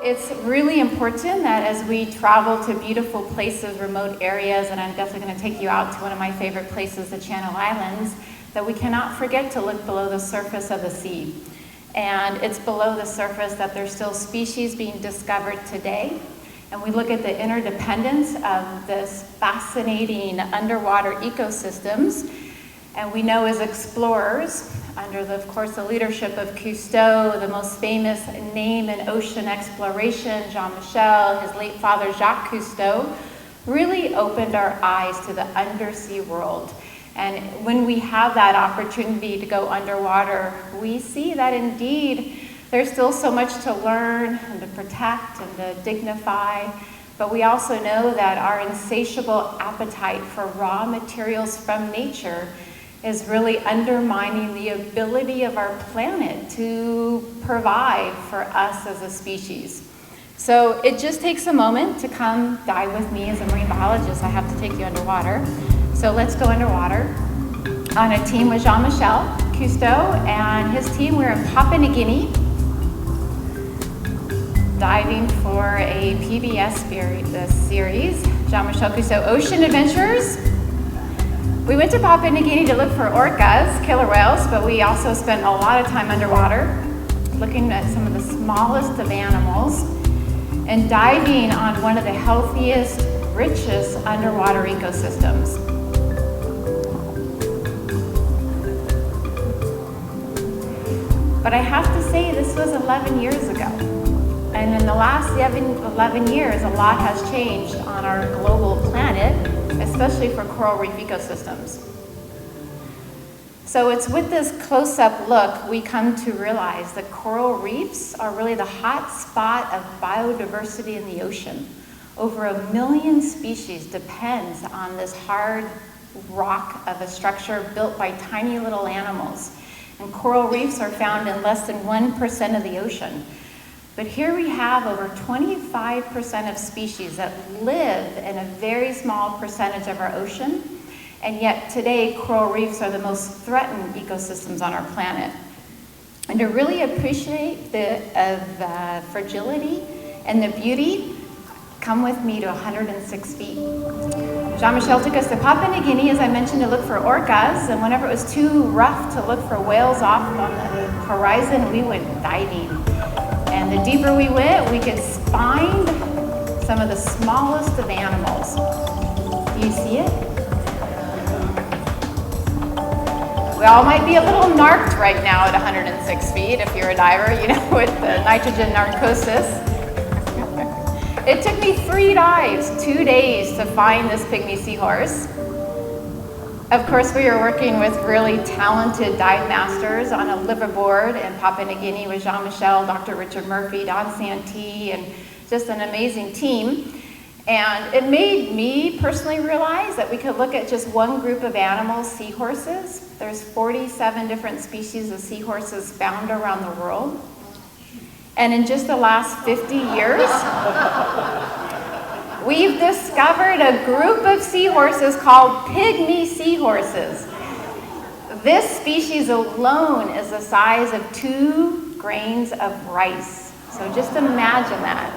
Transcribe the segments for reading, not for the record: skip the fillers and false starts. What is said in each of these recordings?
it's really important that as we travel to beautiful places, remote areas, and I'm definitely going to take you out to one of my favorite places, the Channel Islands, that we cannot forget to look below the surface of the sea. And it's below the surface that there's still species being discovered today. And we look at the interdependence of this fascinating underwater ecosystems. And we know as explorers, under of course the leadership of Cousteau, the most famous name in ocean exploration, Jean-Michel, his late father Jacques Cousteau, really opened our eyes to the undersea world. And when we have that opportunity to go underwater, we see that indeed there's still so much to learn and to protect and to dignify. But we also know that our insatiable appetite for raw materials from nature is really undermining the ability of our planet to provide for us as a species. So it just takes a moment to come dive with me as a marine biologist. I have to take you underwater. So let's go underwater on a team with Jean-Michel Cousteau and his team. We're in Papua New Guinea, diving for a PBS series, Jean-Michel Cousteau Ocean Adventures. We went to Papua New Guinea to look for orcas, killer whales, but we also spent a lot of time underwater looking at some of the smallest of animals and diving on one of the healthiest, richest underwater ecosystems. But I have to say, this was 11 years ago. And in the last 11 years, a lot has changed on our global planet, especially for coral reef ecosystems. So it's with this close-up look, we come to realize that coral reefs are really the hot spot of biodiversity in the ocean. Over 1 million species depends on this hard rock of a structure built by tiny little animals. And coral reefs are found in less than 1% of the ocean. But here we have over 25% of species that live in a very small percentage of our ocean, and yet today coral reefs are the most threatened ecosystems on our planet. And to really appreciate the fragility and the beauty, come with me to 106 feet. Jean-Michel took us to Papua New Guinea, as I mentioned, to look for orcas, and whenever it was too rough to look for whales off on the horizon, we went diving. And the deeper we went, we could find some of the smallest of animals. Do you see it? We all might be a little narked right now at 106 feet if you're a diver, you know, with the nitrogen narcosis. It took me 3 dives, 2 days to find this pygmy seahorse. Of course, we were working with really talented dive masters on a liveaboard in Papua New Guinea with Jean-Michel, Dr. Richard Murphy, Don Santee, and just an amazing team. And it made me personally realize that we could look at just one group of animals, seahorses. There's 47 different species of seahorses found around the world. And in just the last 50 years, we've discovered a group of seahorses called pygmy seahorses. This species alone is the size of 2 grains of rice. So just imagine that.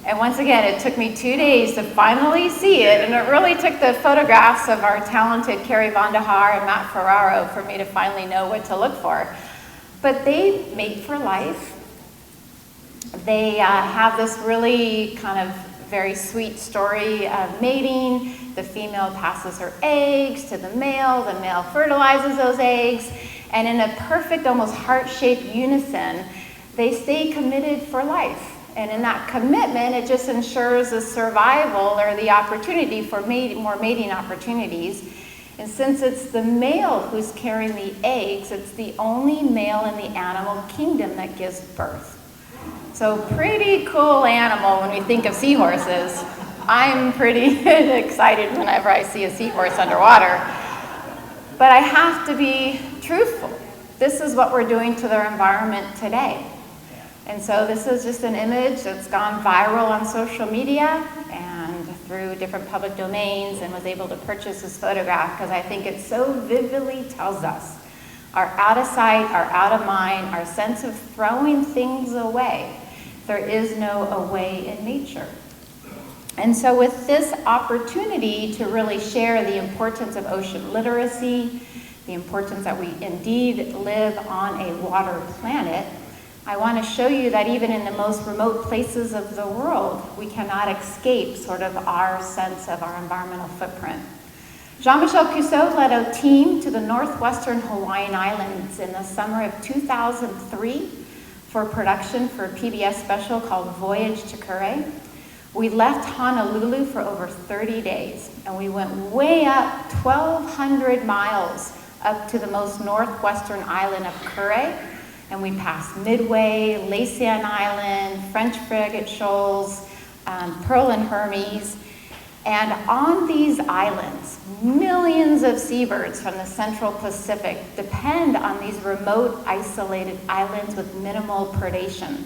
And once again, it took me 2 days to finally see it, and it really took the photographs of our talented Carrie Van de Haar and Matt Ferraro for me to finally know what to look for. But they mate for life. They have this really kind of very sweet story of mating. The female passes her eggs to the male fertilizes those eggs, and in a perfect, almost heart-shaped unison, they stay committed for life. And in that commitment, it just ensures the survival or the opportunity for more mating opportunities. And since it's the male who's carrying the eggs, it's the only male in the animal kingdom that gives birth. So pretty cool animal when we think of seahorses. I'm pretty excited whenever I see a seahorse underwater. But I have to be truthful. This is what we're doing to their environment today. And so this is just an image that's gone viral on social media and through different public domains, and was able to purchase this photograph because I think it so vividly tells us our out of sight, our out of mind, our sense of throwing things away There is no away in nature. And so with this opportunity to really share the importance of ocean literacy, the importance that we indeed live on a water planet, I want to show you that even in the most remote places of the world, we cannot escape sort of our sense of our environmental footprint. Jean-Michel Cousteau led a team to the northwestern Hawaiian Islands in the summer of 2003 for production for a PBS special called Voyage to Kure. We left Honolulu for over 30 days, and we went way up 1,200 miles up to the most northwestern island of Kure, and we passed Midway, Laysan Island, French Frigate Shoals, Pearl and Hermes. And on these islands, millions of seabirds from the Central Pacific depend on these remote, isolated islands with minimal predation.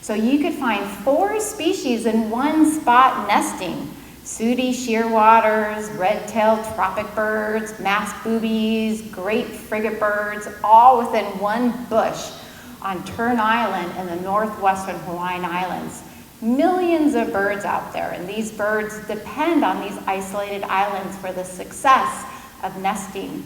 So you could find 4 species in one spot nesting: sooty shearwaters, red-tailed tropic birds, masked boobies, great frigate birds, all within one bush on Tern Island in the northwestern Hawaiian Islands. Millions of birds out there, and these birds depend on these isolated islands for the success of nesting.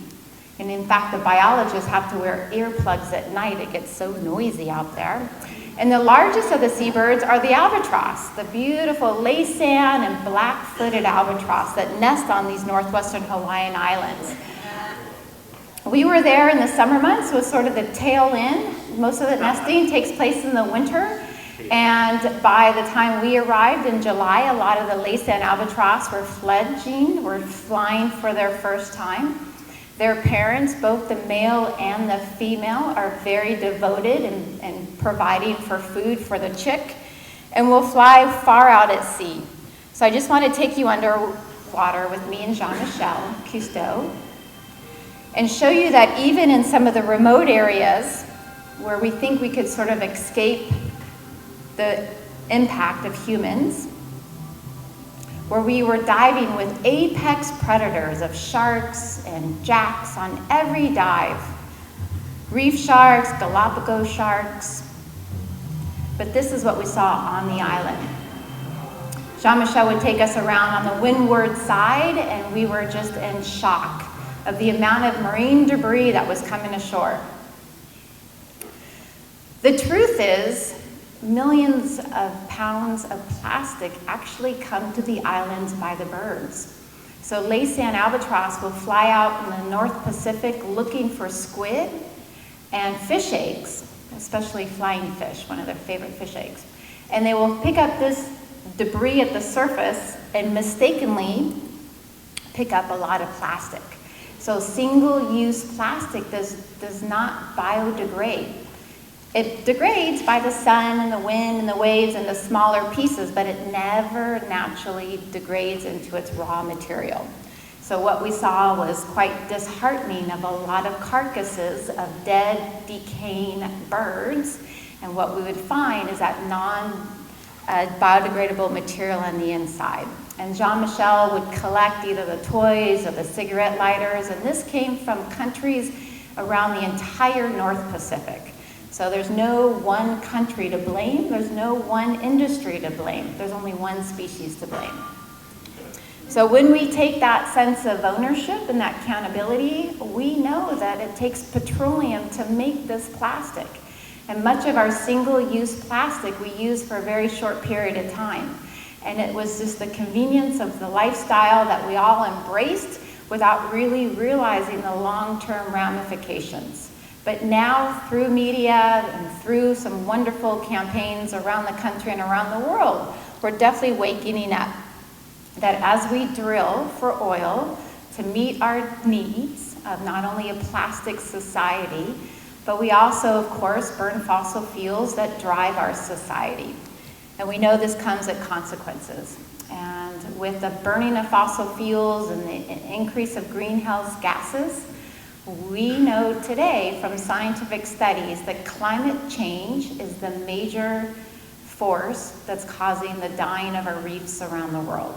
And in fact, the biologists have to wear earplugs at night. It gets so noisy out there. And the largest of the seabirds are the albatross, the beautiful Laysan and black-footed albatross that nest on these northwestern Hawaiian islands. We were there in the summer months, was sort of the tail end. Most of the nesting takes place in the winter. And by the time we arrived in July, a lot of the Laysan albatross were fledgling, were flying for their first time. Their parents, both the male and the female, are very devoted in providing for food for the chick, and will fly far out at sea. So I just want to take you underwater with me and Jean-Michel Cousteau and show you that even in some of the remote areas where we think we could sort of escape the impact of humans, where we were diving with apex predators of sharks and jacks on every dive. Reef sharks, Galapagos sharks. But this is what we saw on the island. Jean-Michel would take us around on the windward side, and we were just in shock of the amount of marine debris that was coming ashore. The truth is, millions of pounds of plastic actually come to the islands by the birds. So Laysan albatross will fly out in the North Pacific looking for squid and fish eggs, especially flying fish, one of their favorite fish eggs. And they will pick up this debris at the surface and mistakenly pick up a lot of plastic. So single-use plastic does not biodegrade. It degrades by the sun and the wind and the waves and the smaller pieces, but it never naturally degrades into its raw material. So what we saw was quite disheartening of a lot of carcasses of dead, decaying birds. And what we would find is that non-biodegradable material on the inside. And Jean-Michel would collect either the toys or the cigarette lighters, and this came from countries around the entire North Pacific. So there's no one country to blame, there's no one industry to blame, there's only one species to blame. So when we take that sense of ownership and that accountability, we know that it takes petroleum to make this plastic. And much of our single-use plastic we use for a very short period of time. And it was just the convenience of the lifestyle that we all embraced without really realizing the long-term ramifications. But now, through media and through some wonderful campaigns around the country and around the world, we're definitely waking up that as we drill for oil to meet our needs of not only a plastic society, but we also, of course, burn fossil fuels that drive our society. And we know this comes at consequences. And with the burning of fossil fuels and the increase of greenhouse gases, we know today from scientific studies that climate change is the major force that's causing the dying of our reefs around the world.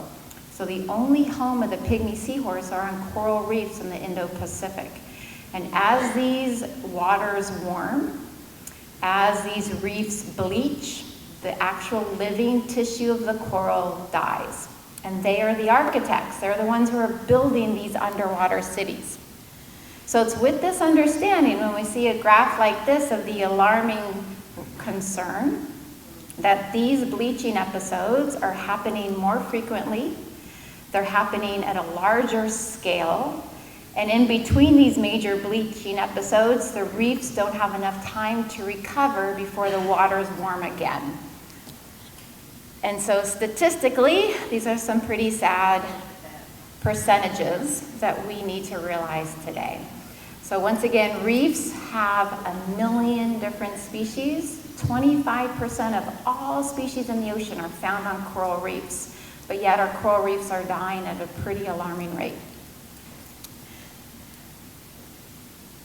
So the only home of the pygmy seahorse are on coral reefs in the Indo-Pacific. And as these waters warm, as these reefs bleach, The actual living tissue of the coral dies. And they are the architects. They're the ones who are building these underwater cities. So it's with this understanding when we see a graph like this of the alarming concern that these bleaching episodes are happening more frequently, they're happening at a larger scale, and in between these major bleaching episodes, the reefs don't have enough time to recover before the waters warm again. And so statistically, these are some pretty sad percentages that we need to realize today. So once again, reefs have 1 million different species. 25% of all species in the ocean are found on coral reefs, but yet our coral reefs are dying at a pretty alarming rate.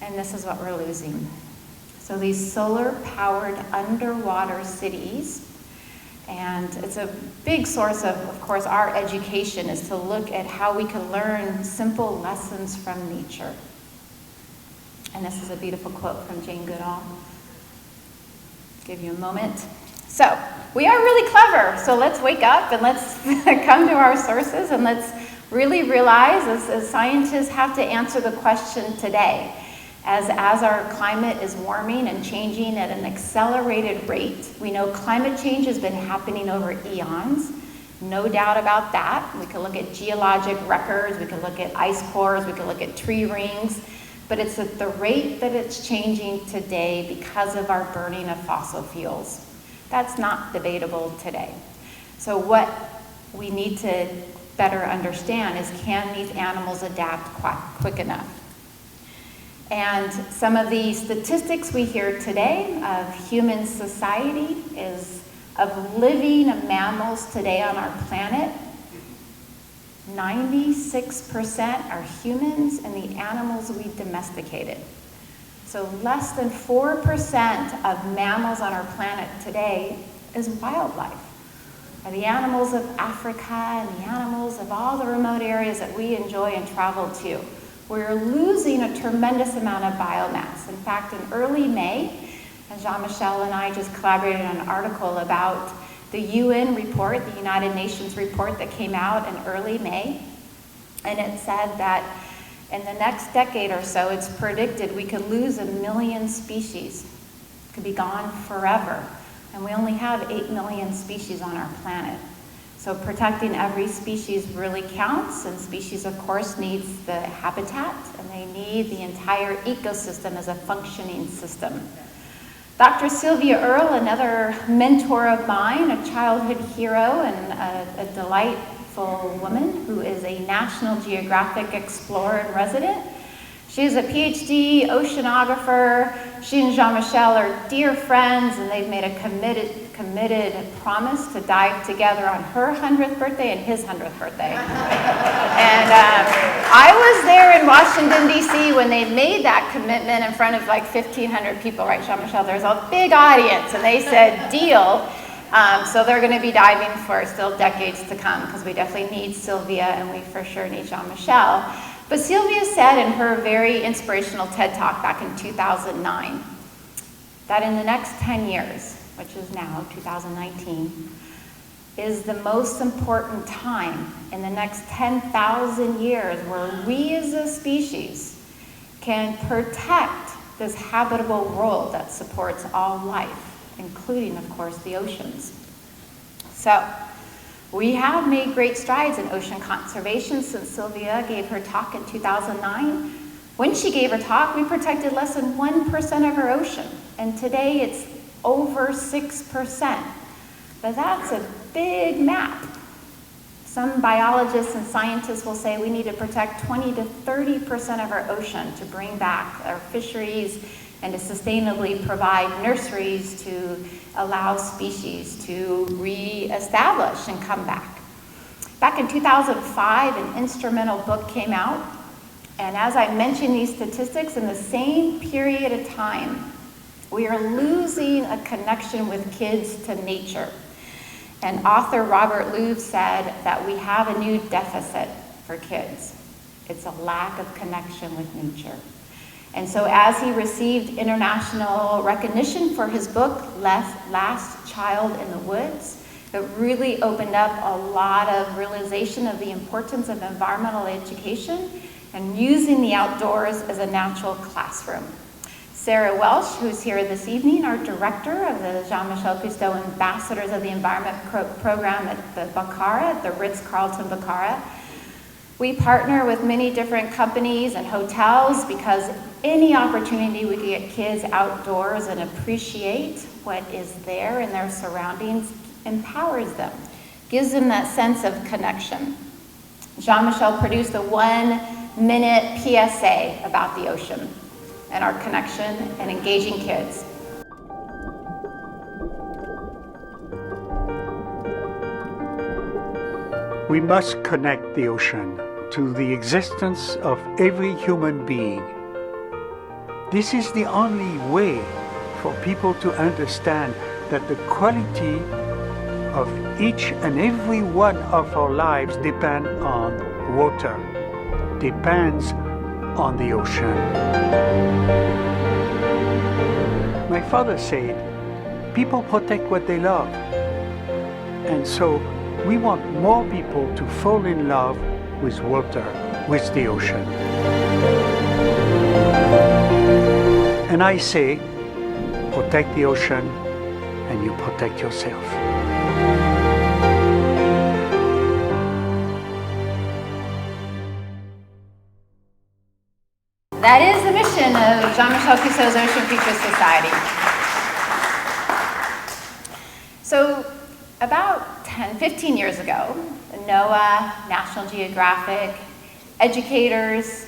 And this is what we're losing. So these solar-powered underwater cities, and it's a big source of course, our education is to look at how we can learn simple lessons from nature. And this is a beautiful quote from Jane Goodall. Give you a moment. So, we are really clever, so let's wake up and let's come to our sources and let's really realize as scientists have to answer the question today. As our climate is warming and changing at an accelerated rate, we know climate change has been happening over eons, no doubt about that. We can look at geologic records, we can look at ice cores, we can look at tree rings, but it's at the rate that it's changing today because of our burning of fossil fuels. That's not debatable today. So what we need to better understand is, can these animals adapt quick enough? And some of the statistics we hear today of human society is of living mammals today on our planet, 96% are humans and the animals we domesticated. So less than 4% of mammals on our planet today is wildlife. Are the animals of Africa and the animals of all the remote areas that we enjoy and travel to. We're losing a tremendous amount of biomass. In fact, in early May, Jean-Michel and I just collaborated on an article about the UN report, the United Nations report that came out in early May. And it said that in the next decade or so, it's predicted we could lose 1 million species. It could be gone forever. And we only have 8 million species on our planet. So protecting every species really counts, and species, of course, needs the habitat, and they need the entire ecosystem as a functioning system. Dr. Sylvia Earle, another mentor of mine, a childhood hero and a delightful woman who is a National Geographic explorer and resident. She is a PhD oceanographer. She and Jean-Michel are dear friends, and they've made a committed promise to dive together on her 100th birthday and his 100th birthday. And I was there in Washington, D.C. when they made that commitment in front of like 1,500 people, right, Jean-Michel? There's a big audience, and they said, deal. So they're going to be diving for still decades to come, because we definitely need Sylvia, and we for sure need Jean-Michel. But Sylvia said in her very inspirational TED Talk back in 2009 that in the next 10 years, which is now 2019, is the most important time in the next 10,000 years where we as a species can protect this habitable world that supports all life, including, of course, the oceans. So, we have made great strides in ocean conservation since Sylvia gave her talk in 2009. When she gave her talk, we protected less than 1% of our ocean, and today it's over 6%. But that's a big map. Some biologists and scientists will say we need to protect 20 to 30% of our ocean to bring back our fisheries and to sustainably provide nurseries to allow species to re-establish and come back. Back in 2005, an instrumental book came out, and as I mentioned these statistics, in the same period of time, we are losing a connection with kids to nature. And author Robert Lohuis said that we have a new deficit for kids. It's a lack of connection with nature. And so as he received international recognition for his book, Last Child in the Woods, it really opened up a lot of realization of the importance of environmental education and using the outdoors as a natural classroom. Sarah Welsh, who's here this evening, our director of the Jean-Michel Cousteau Ambassadors of the Environment program at the Bacara, at the Ritz-Carlton Bacara. We partner with many different companies and hotels because any opportunity we can get kids outdoors and appreciate what is there in their surroundings empowers them, gives them that sense of connection. Jean-Michel produced a 1-minute PSA about the ocean and our connection and engaging kids. We must connect the ocean to the existence of every human being. This is the only way for people to understand that the quality of each and every one of our lives depend on water, depends on the ocean. My father said, people protect what they love. And so we want more people to fall in love with water, with the ocean. And I say, protect the ocean and you protect yourself. That is the mission of Jean-Michel Cousteau's Ocean Future Society. So about 15 years ago, NOAA, National Geographic, educators,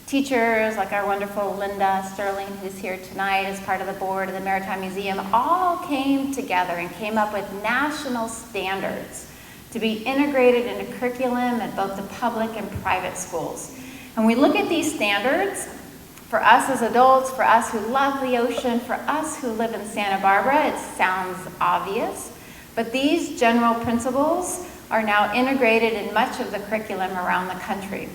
teachers like our wonderful Linda Sterling, who's here tonight as part of the board of the Maritime Museum, all came together and came up with national standards to be integrated into curriculum at both the public and private schools. And we look at these standards, for us as adults, for us who love the ocean, for us who live in Santa Barbara, it sounds obvious, but these general principles are now integrated in much of the curriculum around the country.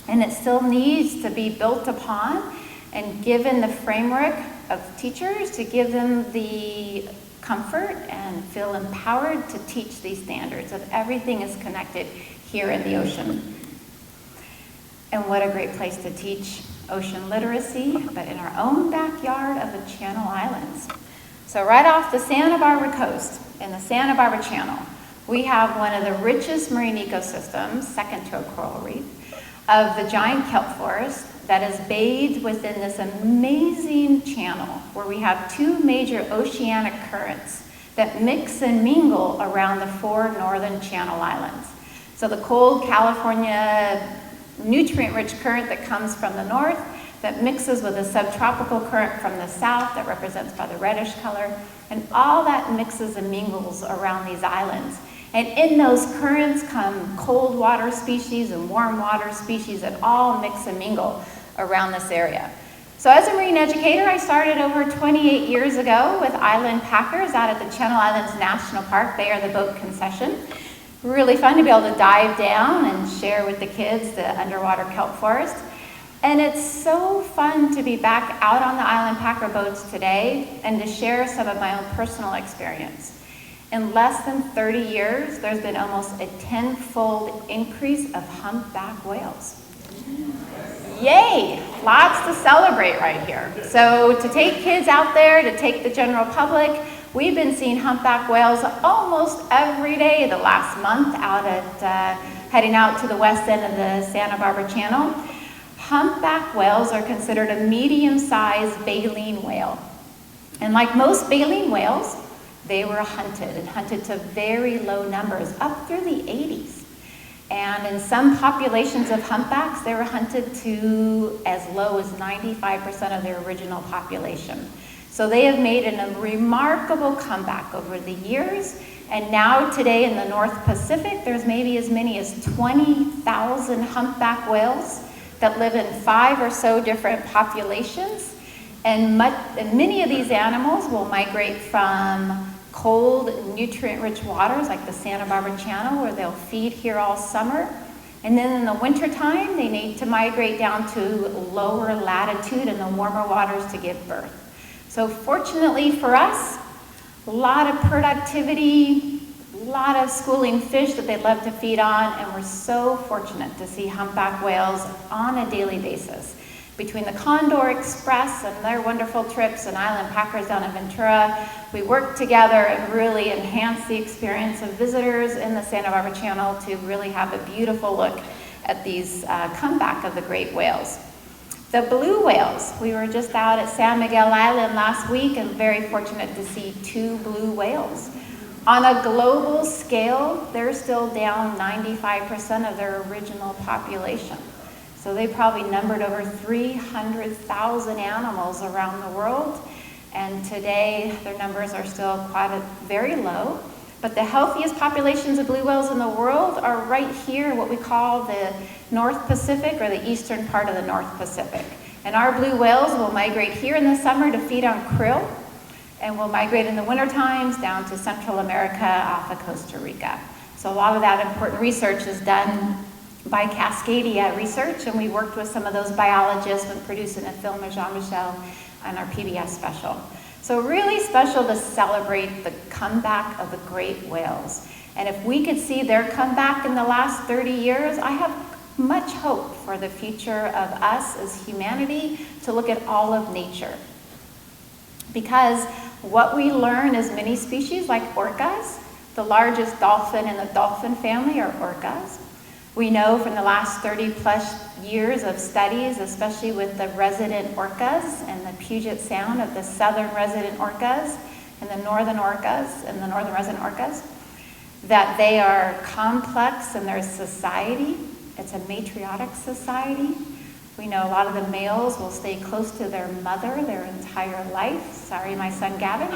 And it still needs to be built upon and given the framework of teachers to give them the comfort and feel empowered to teach these standards of everything is connected here in the ocean. And what a great place to teach ocean literacy, but in our own backyard of the Channel Islands. So right off the Santa Barbara coast, in the Santa Barbara Channel, we have one of the richest marine ecosystems, second to a coral reef, of the giant kelp forest that is bathed within this amazing channel where we have two major oceanic currents that mix and mingle around the 4 northern Channel Islands. So the cold California nutrient-rich current that comes from the north that mixes with a subtropical current from the south that represents by the reddish color, and all that mixes and mingles around these islands. And in those currents come cold water species and warm water species that all mix and mingle around this area. So as a marine educator, I started over 28 years ago with island packers out at the Channel Islands National Park. They are the boat concession. Really fun to be able to dive down and share with the kids the underwater kelp forest. And it's so fun to be back out on the island packer boats today and to share some of my own personal experience. In less than 30 years, there's been almost a 10-fold increase of humpback whales. Yay! Lots to celebrate right here. So to take kids out there, to take the general public, we've been seeing humpback whales almost every day the last month out at heading out to the west end of the Santa Barbara Channel. Humpback whales are considered a medium-sized baleen whale. And like most baleen whales, they were hunted to very low numbers, up through the 80s. And in some populations of humpbacks, they were hunted to as low as 95% of their original population. So they have made a remarkable comeback over the years. And now today in the North Pacific, there's maybe as many as 20,000 humpback whales that live in 5 or so different populations. And many of these animals will migrate from cold, nutrient-rich waters like the Santa Barbara Channel, where they'll feed here all summer, And then in the wintertime, they need to migrate down to lower latitude in the warmer waters to give birth. So fortunately for us, a lot of productivity, a lot of schooling fish that they love to feed on, and we're so fortunate to see humpback whales on a daily basis. Between the Condor Express and their wonderful trips and island packers down in Ventura, we work together and really enhance the experience of visitors in the Santa Barbara Channel to really have a beautiful look at these comeback of the great whales. The blue whales, we were just out at San Miguel Island last week and very fortunate to see 2 blue whales. On a global scale, they're still down 95% of their original population. So they probably numbered over 300,000 animals around the world, and today their numbers are still very low. But the healthiest populations of blue whales in the world are right here, what we call the North Pacific, or the eastern part of the North Pacific. And our blue whales will migrate here in the summer to feed on krill, and will migrate in the winter times down to Central America off of Costa Rica. So a lot of that important research is done by Cascadia Research, and we worked with some of those biologists when producing a film with Jean-Michel on our PBS special. So really special to celebrate the comeback of the great whales. And if we could see their comeback in the last 30 years, I have much hope for the future of us as humanity to look at all of nature. Because what we learn as many species, like orcas, the largest dolphin in the dolphin family are orcas. We know from the last 30 plus years of studies, especially with the resident orcas and the Puget Sound of the southern resident orcas and the northern orcas and the northern resident orcas, that they are complex in their society. It's a matriarchic society. We know a lot of the males will stay close to their mother their entire life. Sorry, my son Gavin.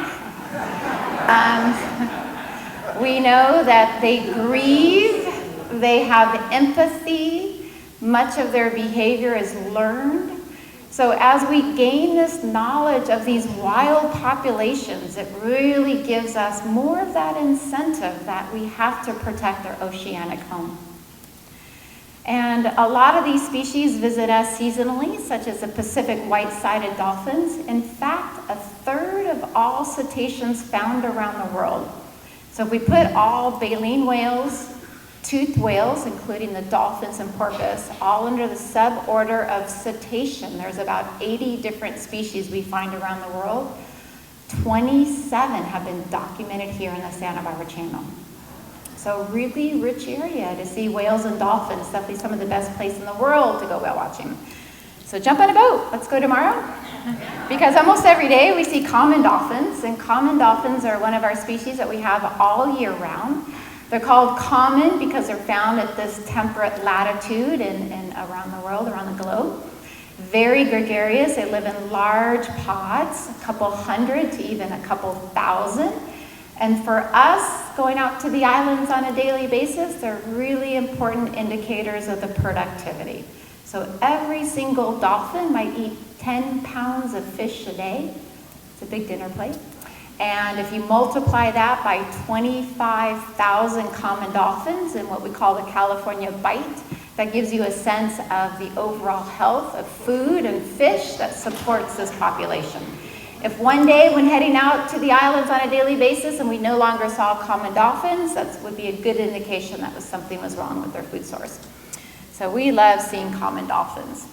We know that they grieve. They have empathy. Much of their behavior is learned. So as we gain this knowledge of these wild populations, it really gives us more of that incentive that we have to protect their oceanic home. And a lot of these species visit us seasonally, such as the Pacific white-sided dolphins. In fact, 1/3 of all cetaceans found around the world. So if we put all baleen whales, toothed whales, including the dolphins and porpoise, all under the suborder of cetacean. There's about 80 different species we find around the world. 27 have been documented here in the Santa Barbara Channel. So really rich area to see whales and dolphins. Definitely some of the best place in the world to go whale watching. So jump on a boat. Let's go tomorrow. Because almost every day we see common dolphins, and common dolphins are one of our species that we have all year round. They're called common because they're found at this temperate latitude and around the world, around the globe. Very gregarious. They live in large pods, a couple hundred to even a couple thousand. And for us, going out to the islands on a daily basis, they're really important indicators of the productivity. So every single dolphin might eat 10 pounds of fish a day. It's a big dinner plate. And if you multiply that by 25,000 common dolphins in what we call the California bite, that gives you a sense of the overall health of food and fish that supports this population. If one day when heading out to the islands on a daily basis and we no longer saw common dolphins, that would be a good indication that something was wrong with their food source. So we love seeing common dolphins.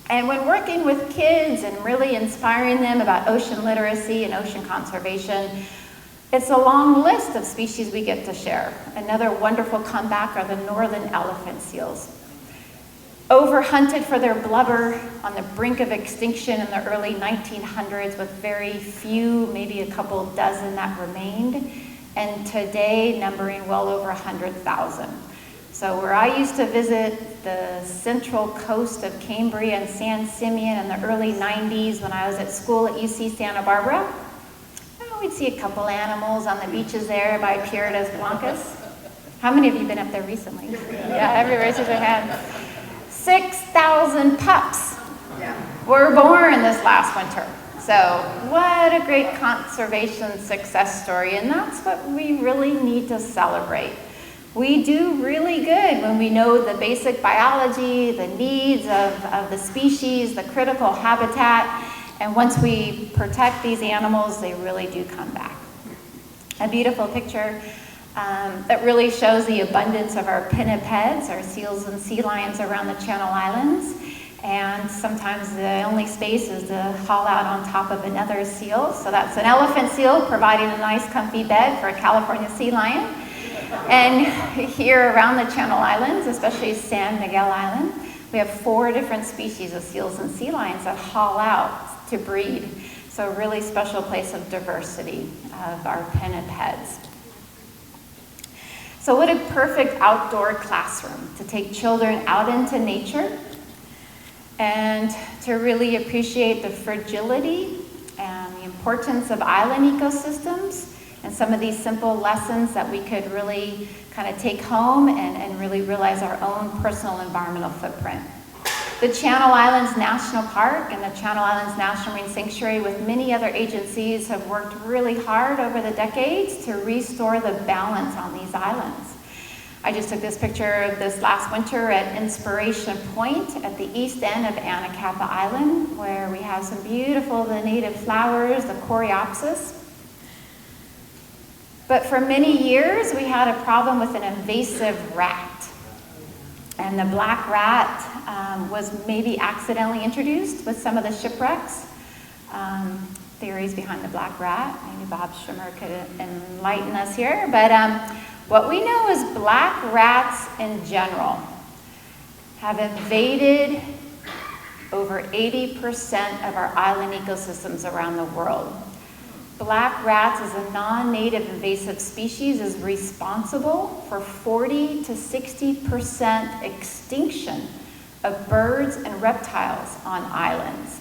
And when working with kids and really inspiring them about ocean literacy and ocean conservation, it's a long list of species we get to share. Another wonderful comeback are the northern elephant seals. Overhunted for their blubber, on the brink of extinction in the early 1900s with very few, maybe a couple dozen that remained, and today numbering well over 100,000. So where I used to visit the central coast of Cambria and San Simeon in the early 90s when I was at school at UC Santa Barbara, we'd see a couple animals on the beaches there by Piedras Blancas. How many of you been up there recently? Yeah, everybody raises their hand. 6,000 pups were born this last winter. So what a great conservation success story, and that's what we really need to celebrate. We do really good when we know the basic biology, the needs of the species, the critical habitat, and once we protect these animals, they really do come back. A beautiful picture that really shows the abundance of our pinnipeds, our seals and sea lions around the Channel Islands. And sometimes the only space is to haul out on top of another seal. So that's an elephant seal providing a nice comfy bed for a California sea lion. And here around the Channel Islands, especially San Miguel Island, we have 4 different species of seals and sea lions that haul out to breed. So a really special place of diversity of our pinnipeds. So what a perfect outdoor classroom to take children out into nature and to really appreciate the fragility and the importance of island ecosystems and some of these simple lessons that we could really kind of take home and really realize our own personal environmental footprint. The Channel Islands National Park and the Channel Islands National Marine Sanctuary with many other agencies have worked really hard over the decades to restore the balance on these islands. I just took this picture this last winter at Inspiration Point at the east end of Anacapa Island, where we have some beautiful native flowers, the coreopsis. But for many years, we had a problem with an invasive rat. And the black rat was maybe accidentally introduced with some of the shipwrecks. Theories behind the black rat. Maybe Bob Schwimmer could enlighten us here. But what we know is black rats in general have invaded over 80% of our island ecosystems around the world. Black rats as a non-native invasive species is responsible for 40 to 60% extinction of birds and reptiles on islands.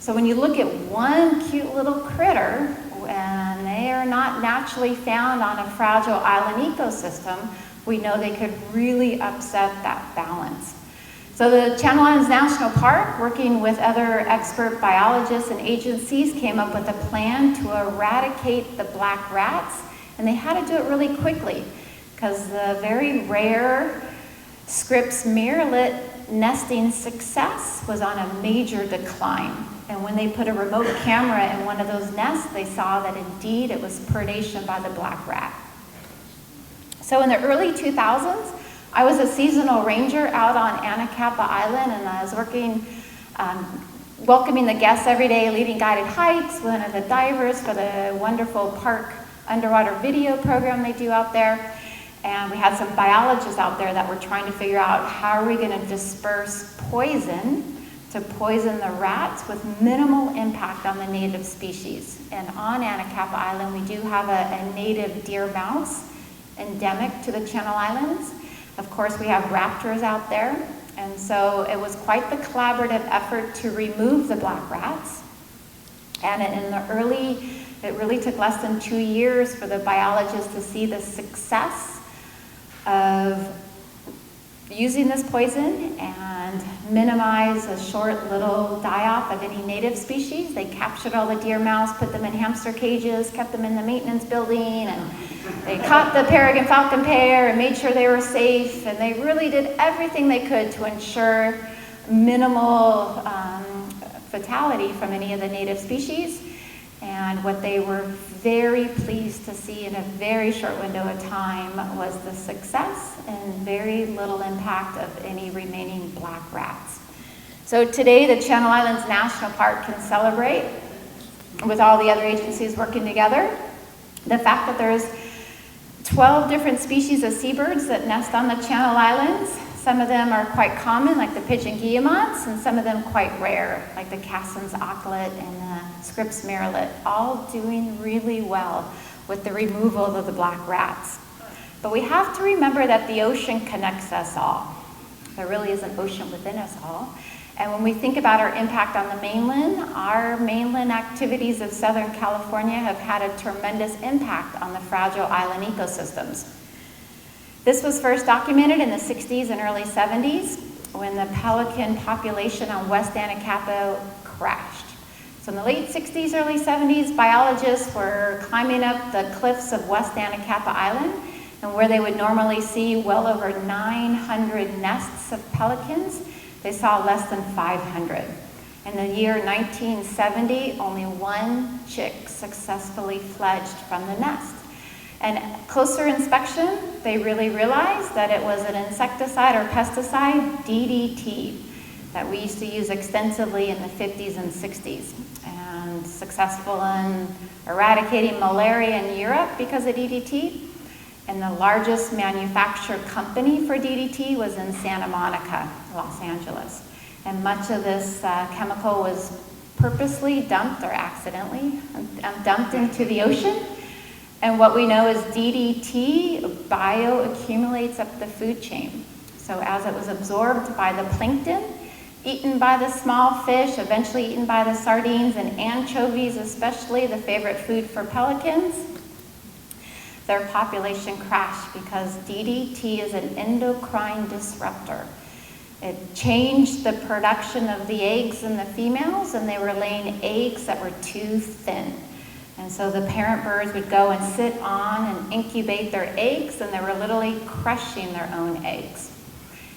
So when you look at one cute little critter, and they are not naturally found on a fragile island ecosystem, we know they could really upset that balance. So the Channel Islands National Park, working with other expert biologists and agencies, came up with a plan to eradicate the black rats, and they had to do it really quickly because the very rare Scripps murrelet nesting success was on a major decline. And when they put a remote camera in one of those nests, they saw that indeed it was predation by the black rat. So in the early 2000s, I was a seasonal ranger out on Anacapa Island, and I was working, welcoming the guests every day, leading guided hikes, one of the divers for the wonderful park underwater video program they do out there. And we had some biologists out there that were trying to figure out how are we going to disperse poison to poison the rats with minimal impact on the native species. And on Anacapa Island, we do have a native deer mouse endemic to the Channel Islands. Of course, we have raptors out there. And so it was quite the collaborative effort to remove the black rats. And it really took less than 2 years for the biologists to see the success of using this poison and minimize a short little die-off of any native species. They captured all the deer mouse, put them in hamster cages, kept them in the maintenance building, and they caught the peregrine falcon pair and made sure they were safe, and they really did everything they could to ensure minimal fatality from any of the native species. And what they were very pleased to see in a very short window of time was the success and very little impact of any remaining black rats. So today the Channel Islands National Park can celebrate, with all the other agencies working together, the fact that there's 12 different species of seabirds that nest on the Channel Islands. Some of them are quite common, like the pigeon guillemots, and some of them quite rare, like the Cassin's auklet and the Scripps murrelet, all doing really well with the removal of the black rats. But we have to remember that the ocean connects us all. There really is an ocean within us all. And when we think about our impact on the mainland, our mainland activities of Southern California have had a tremendous impact on the fragile island ecosystems. This was first documented in the 60s and early 70s when the pelican population on West Anacapa crashed. So in the late 60s, early 70s, biologists were climbing up the cliffs of West Anacapa Island, And where they would normally see well over 900 nests of pelicans, they saw less than 500. In the year 1970, only one chick successfully fledged from the nest. And closer inspection, they really realized that it was an insecticide or pesticide, DDT, that we used to use extensively in the 50s and 60s, and successful in eradicating malaria in Europe because of DDT. And the largest manufacturer company for DDT was in Santa Monica, Los Angeles. And much of this chemical was purposely dumped or accidentally dumped into the ocean. And what we know is DDT bioaccumulates up the food chain. So as it was absorbed by the plankton, eaten by the small fish, eventually eaten by the sardines and anchovies, especially the favorite food for pelicans, their population crashed because DDT is an endocrine disruptor. It changed the production of the eggs in the females, and they were laying eggs that were too thin. And so the parent birds would go and sit on and incubate their eggs, and they were literally crushing their own eggs.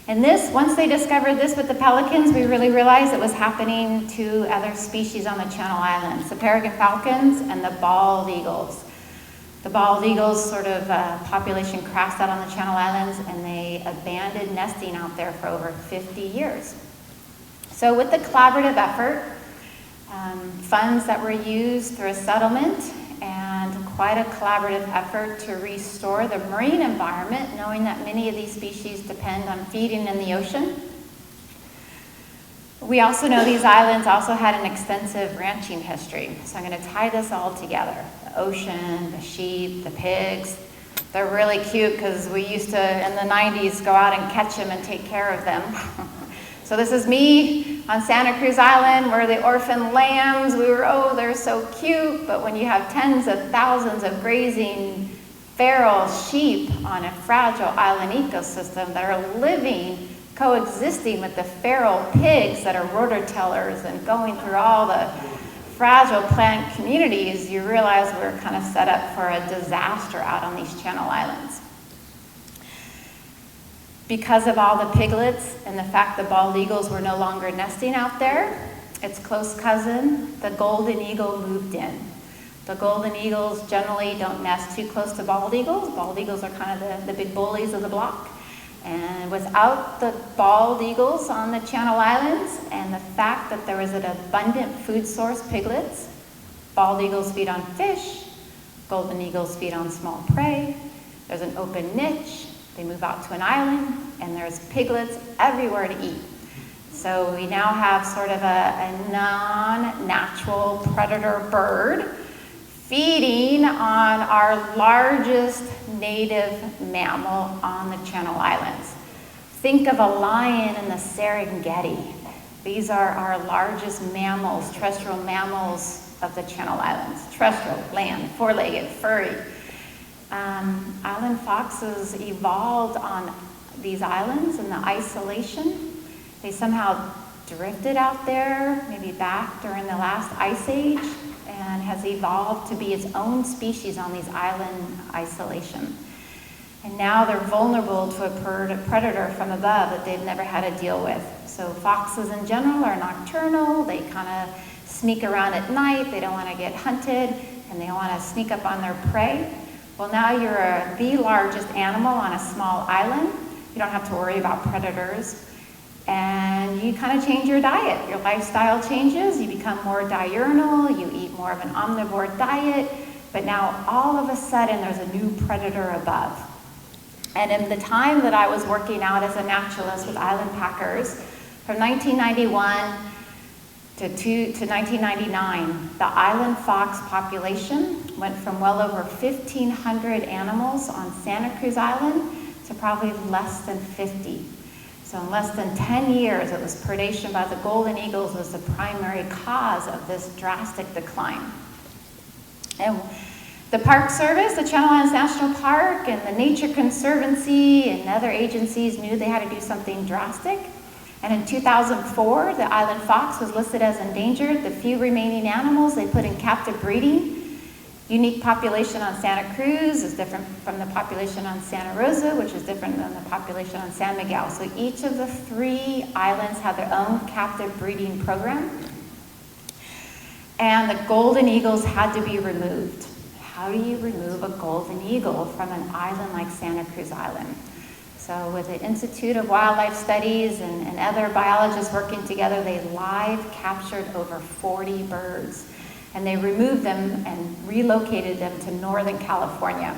And this, once they discovered this with the pelicans, we really realized it was happening to other species on the Channel Islands, the peregrine falcons and the bald eagles. The bald eagles sort of population crashed out on the Channel Islands, and they abandoned nesting out there for over 50 years. So with the collaborative effort, funds that were used through a settlement and quite a collaborative effort to restore the marine environment, knowing that many of these species depend on feeding in the ocean. We also know these islands also had an extensive ranching history. So I'm going to tie this all together. The ocean, the sheep, the pigs. They're really cute because we used to, in the 90s, go out and catch them and take care of them. So this is me on Santa Cruz Island, where the orphan lambs, we were, oh, they're so cute. But when you have tens of thousands of grazing feral sheep on a fragile island ecosystem that are living, coexisting with the feral pigs that are rototillers and going through all the fragile plant communities, you realize we're kind of set up for a disaster out on these Channel Islands. Because of all the piglets and the fact the bald eagles were no longer nesting out there, its close cousin, the golden eagle, moved in. The golden eagles generally don't nest too close to bald eagles. Bald eagles are kind of the big bullies of the block. And without the bald eagles on the Channel Islands and the fact that there was an abundant food source, piglets, bald eagles feed on fish, golden eagles feed on small prey, there's an open niche, they move out to an island, and there's piglets everywhere to eat. So we now have sort of a non-natural predator bird feeding on our largest native mammal on the Channel Islands. Think of a lion in the Serengeti. These are our largest mammals, terrestrial mammals of the Channel Islands. Terrestrial, land, four-legged, furry. Island foxes evolved on these islands in the isolation. They somehow drifted out there, maybe back during the last ice age, and has evolved to be its own species on these island isolation. And now they're vulnerable to a predator from above that they've never had to deal with. So foxes in general are nocturnal. They kind of sneak around at night. They don't want to get hunted, and they want to sneak up on their prey. Well, now you're the largest animal on a small island. You don't have to worry about predators. And you kind of change your diet. Your lifestyle changes. You become more diurnal. You eat more of an omnivore diet. But now all of a sudden there's a new predator above. And in the time that I was working out as a naturalist with island packers, from 1991 to 1999, the island fox population went from well over 1,500 animals on Santa Cruz Island to probably less than 50. So in less than 10 years, it was predation by the golden eagles was the primary cause of this drastic decline. And the Park Service, the Channel Islands National Park, and the Nature Conservancy and other agencies knew they had to do something drastic. And in 2004, the island fox was listed as endangered. The few remaining animals they put in captive breeding. unique population on Santa Cruz is different from the population on Santa Rosa, which is different than the population on San Miguel. So each of the 3 islands have their own captive breeding program. And the golden eagles had to be removed. How do you remove a golden eagle from an island like Santa Cruz Island? So with the Institute of Wildlife Studies and other biologists working together, they live captured over 40 birds. And they removed them and relocated them to Northern California.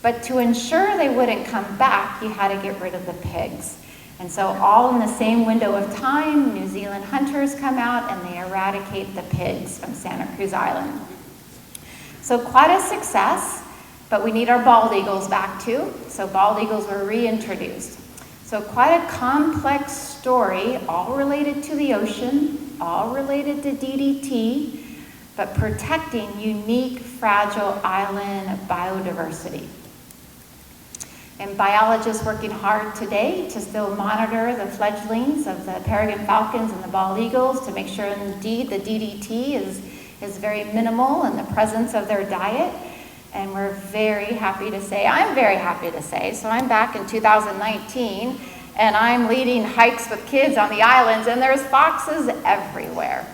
But to ensure they wouldn't come back, you had to get rid of the pigs. And so all in the same window of time, New Zealand hunters come out and they eradicate the pigs from Santa Cruz Island. So quite a success, but we need our bald eagles back too. So bald eagles were reintroduced. So quite a complex story, all related to the ocean, all related to DDT, but protecting unique, fragile island biodiversity. And biologists working hard today to still monitor the fledglings of the peregrine falcons and the bald eagles to make sure indeed the DDT is very minimal in the presence of their diet. And we're very happy to say, I'm very happy to say, so I'm back in 2019 and I'm leading hikes with kids on the islands and there's foxes everywhere.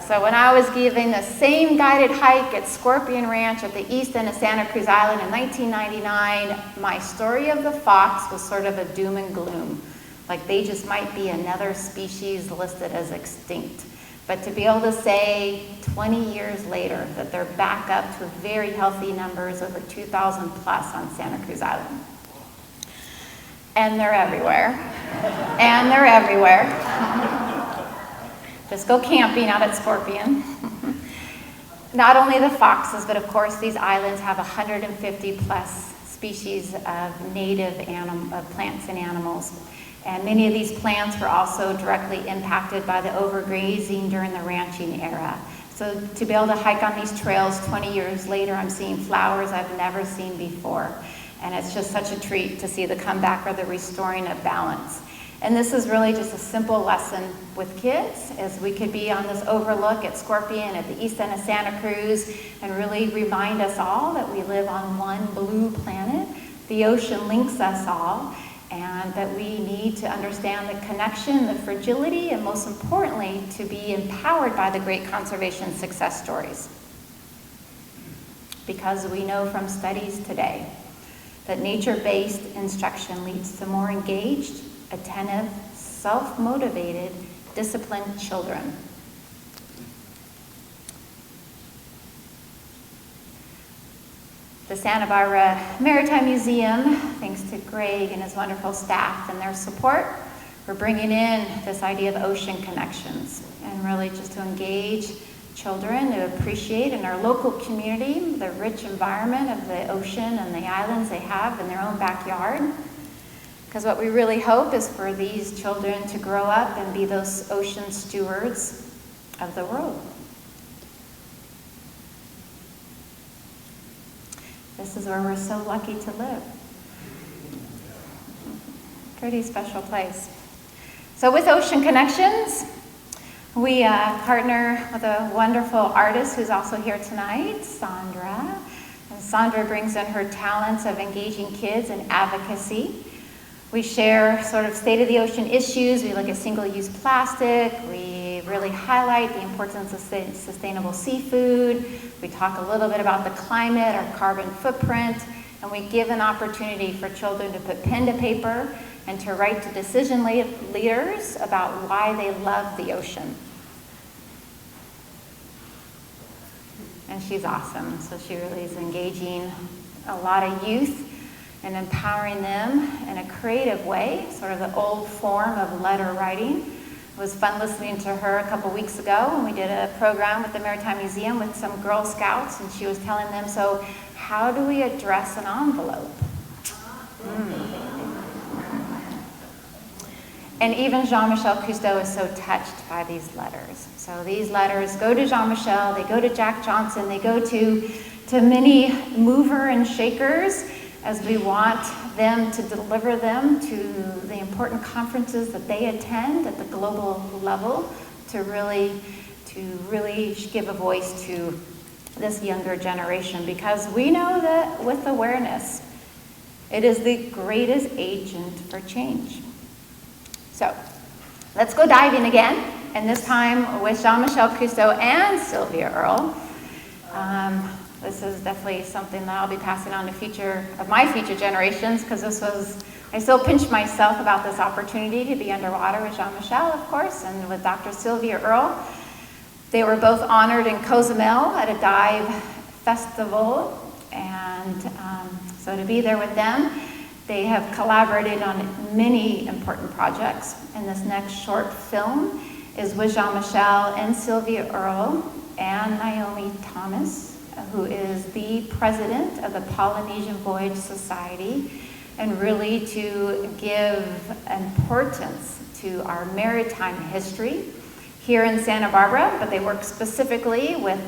So when I was giving the same guided hike at Scorpion Ranch at the east end of Santa Cruz Island in 1999, my story of the fox was sort of a doom and gloom. Like they just might be another species listed as extinct. But to be able to say 20 years later that they're back up to very healthy numbers, over 2,000 plus on Santa Cruz Island. And they're everywhere. And they're everywhere. Just go camping out at Scorpion. Not only the foxes, but of course these islands have 150 plus species of native plants and animals. And many of these plants were also directly impacted by the overgrazing during the ranching era. So to be able to hike on these trails 20 years later, I'm seeing flowers I've never seen before. And it's just such a treat to see the comeback or the restoring of balance. And this is really just a simple lesson with kids, as we could be on this overlook at Scorpion at the east end of Santa Cruz and really remind us all that we live on one blue planet. The ocean links us all, and that we need to understand the connection, the fragility, and most importantly, to be empowered by the great conservation success stories. Because we know from studies today that nature-based instruction leads to more engaged, attentive, self-motivated, disciplined children. The Santa Barbara Maritime Museum, thanks to Greg and his wonderful staff and their support, we're bringing in this idea of ocean connections and really just to engage children to appreciate in our local community the rich environment of the ocean and the islands they have in their own backyard. Because what we really hope is for these children to grow up and be those ocean stewards of the world. This is where we're so lucky to live. Pretty special place. So with Ocean Connections, we partner with a wonderful artist who's also here tonight, Sandra. And Sandra brings in her talents of engaging kids in advocacy. We share sort of state of the ocean issues. We look at single-use plastic. We really highlight the importance of sustainable seafood. We talk a little bit about the climate, our carbon footprint, and we give an opportunity for children to put pen to paper and to write to decision leaders about why they love the ocean. And she's awesome. So she really is engaging a lot of youth and empowering them in a creative way, sort of the old form of letter writing. It was fun listening to her a couple weeks ago when we did a program with the Maritime Museum with some Girl Scouts, and she was telling them, so how do we address an envelope? And even Jean-Michel Cousteau is so touched by these letters. So these letters go to Jean-Michel, they go to Jack Johnson, they go to many mover and shakers, as we want them to deliver them to the important conferences that they attend at the global level to really give a voice to this younger generation, because we know that with awareness, it is the greatest agent for change. So let's go diving again, and this time with Jean-Michel Cousteau and Sylvia Earle. This is definitely something that I'll be passing on to my future generations, because I still pinch myself about this opportunity to be underwater with Jean-Michel, of course, and with Dr. Sylvia Earle. They were both honored in Cozumel at a dive festival, and so to be there with them, they have collaborated on many important projects. And this next short film is with Jean-Michel and Sylvia Earle and Naomi Thomas, who is the president of the Polynesian Voyage Society, and really to give importance to our maritime history here in Santa Barbara, but they work specifically with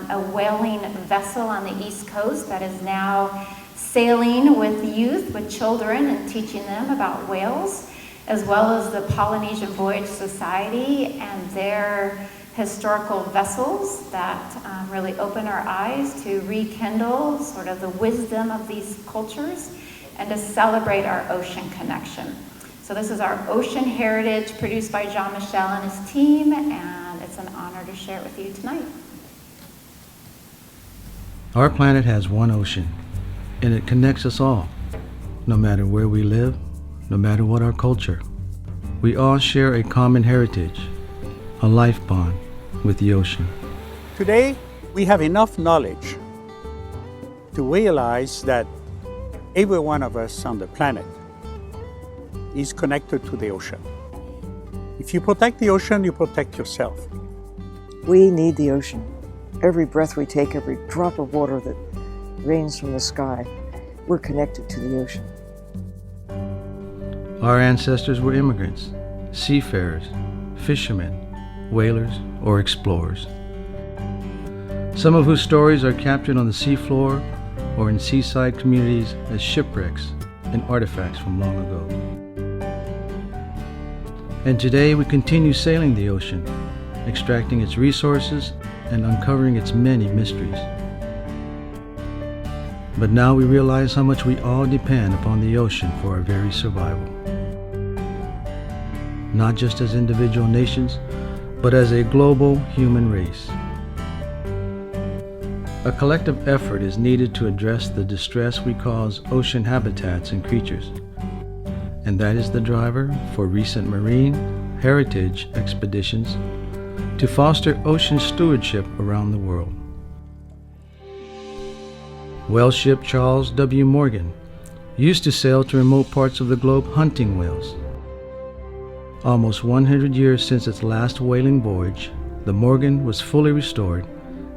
a whaling vessel on the East Coast that is now sailing with youth, with children, and teaching them about whales, as well as the Polynesian Voyage Society and their historical vessels that really open our eyes to rekindle sort of the wisdom of these cultures and to celebrate our ocean connection. So this is our Ocean Heritage, produced by Jean-Michel and his team, and it's an honor to share it with you tonight. Our planet has one ocean, and it connects us all, no matter where we live, no matter what our culture. We all share a common heritage, a life bond with the ocean. Today, we have enough knowledge to realize that every one of us on the planet is connected to the ocean. If you protect the ocean, you protect yourself. We need the ocean. Every breath we take, every drop of water that rains from the sky, we're connected to the ocean. Our ancestors were immigrants, seafarers, fishermen, whalers, or explorers. Some of whose stories are captured on the seafloor or in seaside communities as shipwrecks and artifacts from long ago. And today we continue sailing the ocean, extracting its resources and uncovering its many mysteries. But now we realize how much we all depend upon the ocean for our very survival. Not just as individual nations, but as a global human race. A collective effort is needed to address the distress we cause ocean habitats and creatures, and that is the driver for recent marine heritage expeditions to foster ocean stewardship around the world. Whale ship Charles W. Morgan used to sail to remote parts of the globe hunting whales. Almost 100 years since its last whaling voyage, the Morgan was fully restored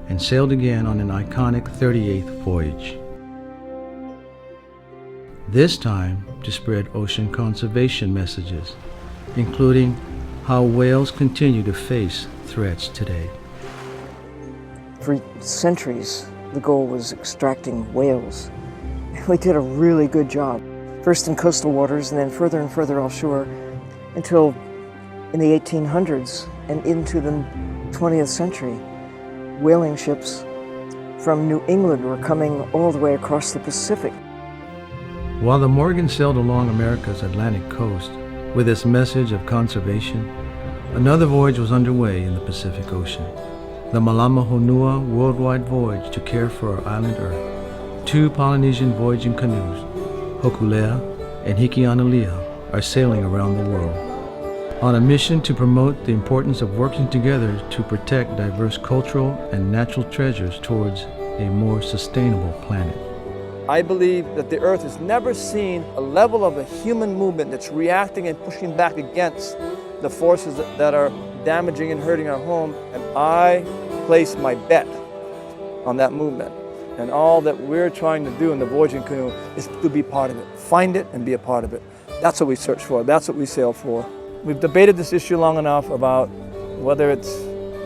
and sailed again on an iconic 38th voyage. This time to spread ocean conservation messages, including how whales continue to face threats today. For centuries, the goal was extracting whales. We did a really good job, first in coastal waters and then further and further offshore, until in the 1800s and into the 20th century, whaling ships from New England were coming all the way across the Pacific. While the Morgan sailed along America's Atlantic coast with its message of conservation, another voyage was underway in the Pacific Ocean, the Malama Honua worldwide voyage to care for our island Earth. 2 Polynesian voyaging canoes, Hokulea and Hikianalia, are sailing around the world on a mission to promote the importance of working together to protect diverse cultural and natural treasures towards a more sustainable planet. I believe that the Earth has never seen a level of a human movement that's reacting and pushing back against the forces that are damaging and hurting our home, and I place my bet on that movement. And all that we're trying to do in the voyaging canoe is to be part of it. Find it and be a part of it. That's what we search for. That's what we sail for. We've debated this issue long enough about whether it's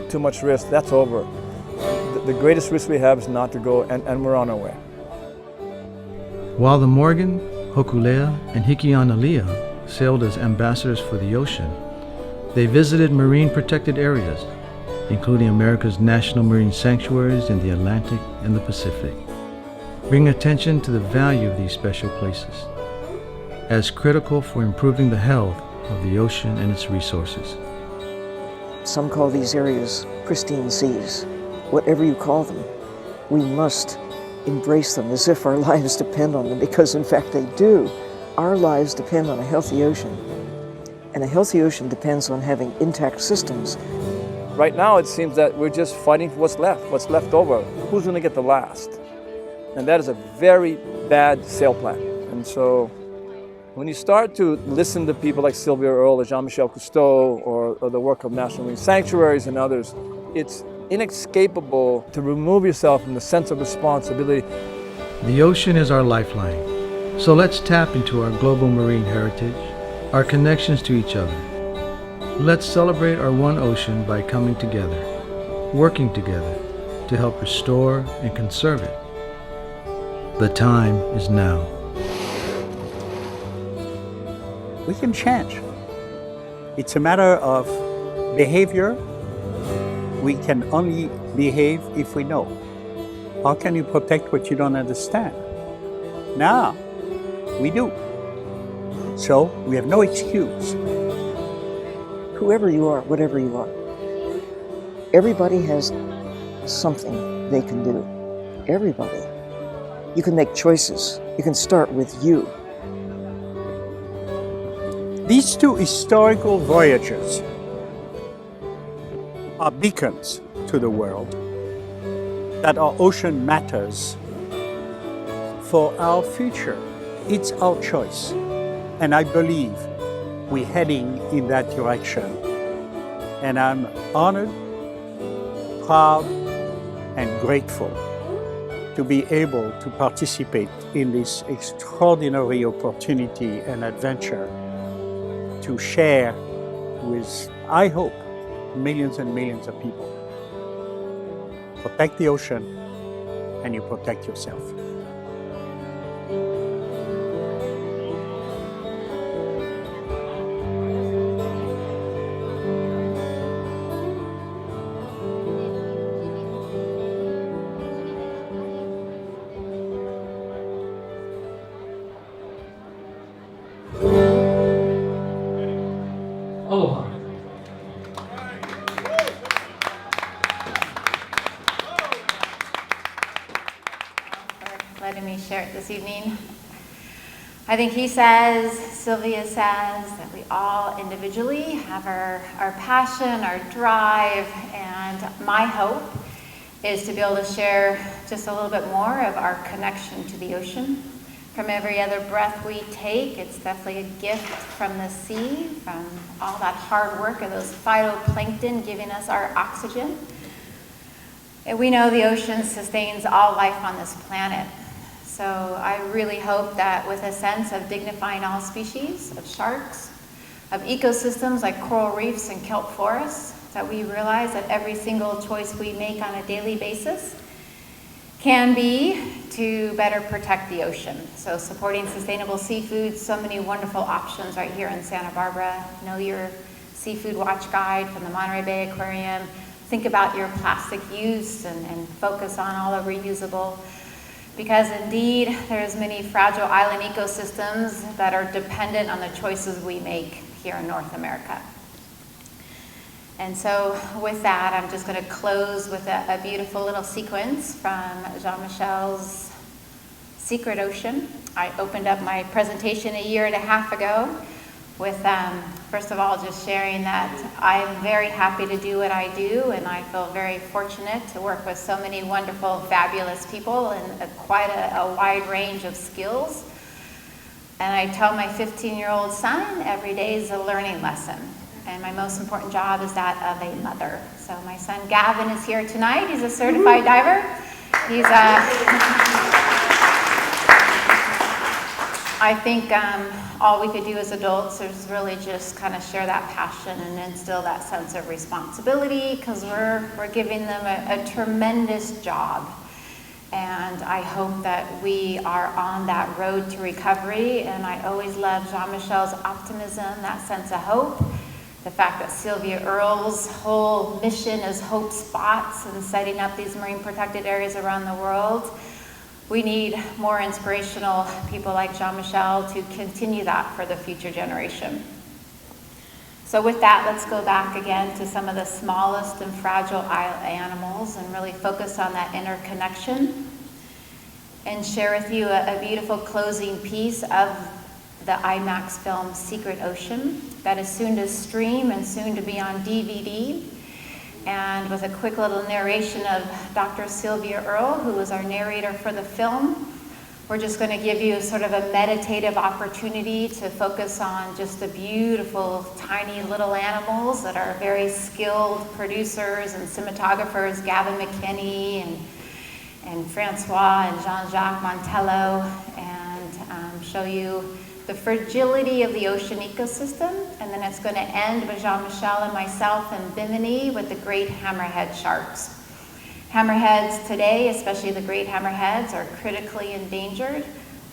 too much risk. That's over. The greatest risk we have is not to go, and we're on our way. While the Morgan, Hokulea, and Hikianalia sailed as ambassadors for the ocean, they visited marine protected areas, including America's national marine sanctuaries in the Atlantic and the Pacific. Bring attention to the value of these special places as critical for improving the health of the ocean and its resources. Some call these areas pristine seas. Whatever you call them, we must embrace them as if our lives depend on them, because in fact they do. Our lives depend on a healthy ocean, and a healthy ocean depends on having intact systems. Right now it seems that we're just fighting for what's left over. Who's going to get the last? And that is a very bad sail plan. And so when you start to listen to people like Sylvia Earle or Jean-Michel Cousteau or the work of National Marine Sanctuaries and others, it's inescapable to remove yourself from the sense of responsibility. The ocean is our lifeline, so let's tap into our global marine heritage, our connections to each other. Let's celebrate our one ocean by coming together, working together to help restore and conserve it. The time is now. We can change. It's a matter of behavior. We can only behave if we know. How can you protect what you don't understand? Now, we do. So we have no excuse. Whoever you are, whatever you are, everybody has something they can do. Everybody. You can make choices. You can start with you. These two historical voyages are beacons to the world that our ocean matters for our future. It's our choice. And I believe we're heading in that direction. And I'm honored, proud, and grateful to be able to participate in this extraordinary opportunity and adventure to share with, I hope, millions and millions of people. Protect the ocean, and you protect yourself. Aloha. For letting me share it this evening. I think he says, Sylvia says, that we all individually have our passion, our drive, and my hope is to be able to share just a little bit more of our connection to the ocean. From every other breath we take, it's definitely a gift from the sea, from all that hard work of those phytoplankton giving us our oxygen. And we know the ocean sustains all life on this planet. So I really hope that with a sense of dignifying all species, of sharks, of ecosystems like coral reefs and kelp forests, that we realize that every single choice we make on a daily basis can be to better protect the ocean. So supporting sustainable seafood, so many wonderful options right here in Santa Barbara. Know your seafood watch guide from the Monterey Bay Aquarium. Think about your plastic use and focus on all the reusable. Because indeed, there's many fragile island ecosystems that are dependent on the choices we make here in North America. And so with that, I'm just going to close with a beautiful little sequence from Jean-Michel's Secret Ocean. I opened up my presentation a year and a half ago with, first of all, just sharing that I'm very happy to do what I do, and I feel very fortunate to work with so many wonderful, fabulous people and quite a wide range of skills. And I tell my 15-year-old son, every day is a learning lesson. And my most important job is that of a mother. So my son Gavin is here tonight. He's a certified diver. He's I think all we could do as adults is really just kind of share that passion and instill that sense of responsibility, because we're giving them a tremendous job. And I hope that we are on that road to recovery. And I always love Jean-Michel's optimism, that sense of hope, The fact that Sylvia Earle's whole mission is hope spots and setting up these marine protected areas around the world. We need more inspirational people like Jean-Michel to continue that for the future generation. So with that, let's go back again to some of the smallest and fragile animals and really focus on that interconnection and share with you a beautiful closing piece of the IMAX film Secret Ocean that is soon to stream and soon to be on DVD. And with a quick little narration of Dr. Sylvia Earle, who was our narrator for the film, we're just going to give you sort of a meditative opportunity to focus on just the beautiful, tiny little animals that are very skilled producers and cinematographers, Gavin McKinney and Francois and Jean-Jacques Montello, and show you the fragility of the ocean ecosystem. And then it's going to end with Jean-Michel and myself and Bimini with the great hammerhead sharks. Hammerheads today, especially the great hammerheads, are critically endangered,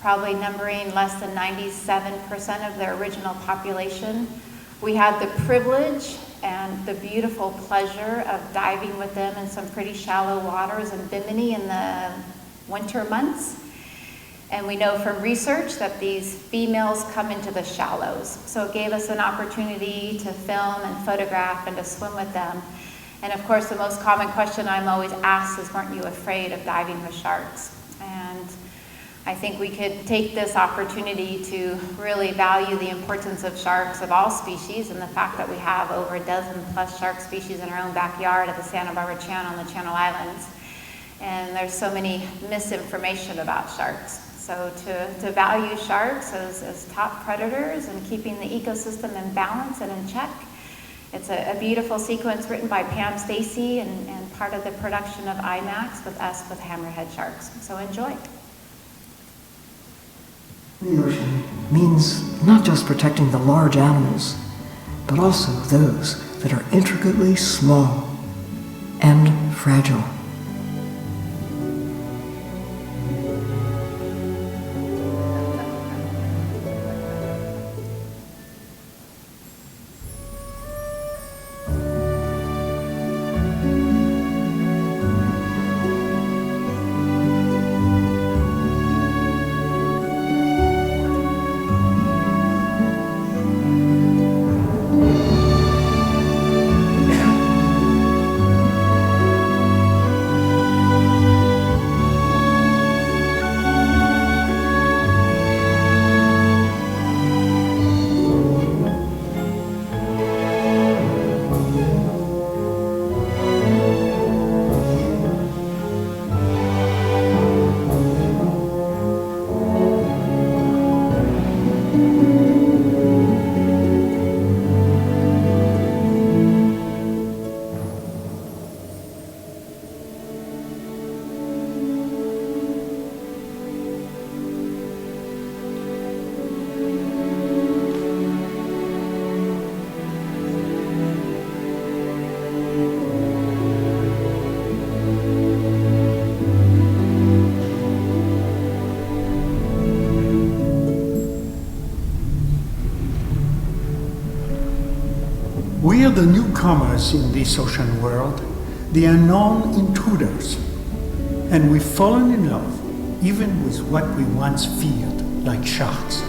probably numbering less than 97% of their original population. We had the privilege and the beautiful pleasure of diving with them in some pretty shallow waters in Bimini in the winter months. And we know from research that these females come into the shallows. So it gave us an opportunity to film and photograph and to swim with them. And of course, the most common question I'm always asked is, weren't you afraid of diving with sharks? And I think we could take this opportunity to really value the importance of sharks of all species, and the fact that we have over a dozen plus shark species in our own backyard at the Santa Barbara Channel and the Channel Islands. And there's so many misinformation about sharks. So to value sharks as top predators and keeping the ecosystem in balance and in check. It's a beautiful sequence written by Pam Stacy and part of the production of IMAX with us with hammerhead sharks. So enjoy. The ocean means not just protecting the large animals, but also those that are intricately small and fragile. We are the newcomers in this ocean world, the unknown intruders, and we've fallen in love, even with what we once feared, like sharks.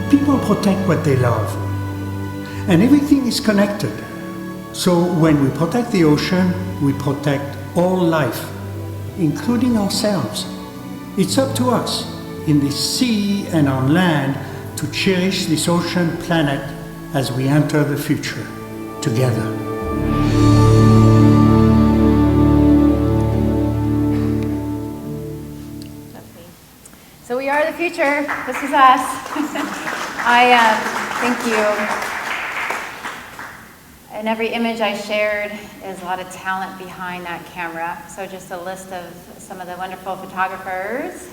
People protect what they love, and everything is connected. So when we protect the ocean, we protect all life, including ourselves. It's up to us, in the sea and on land, to cherish this ocean planet as we enter the future together. future. This is us. Thank you. In every image I shared is a lot of talent behind that camera. So just a list of some of the wonderful photographers,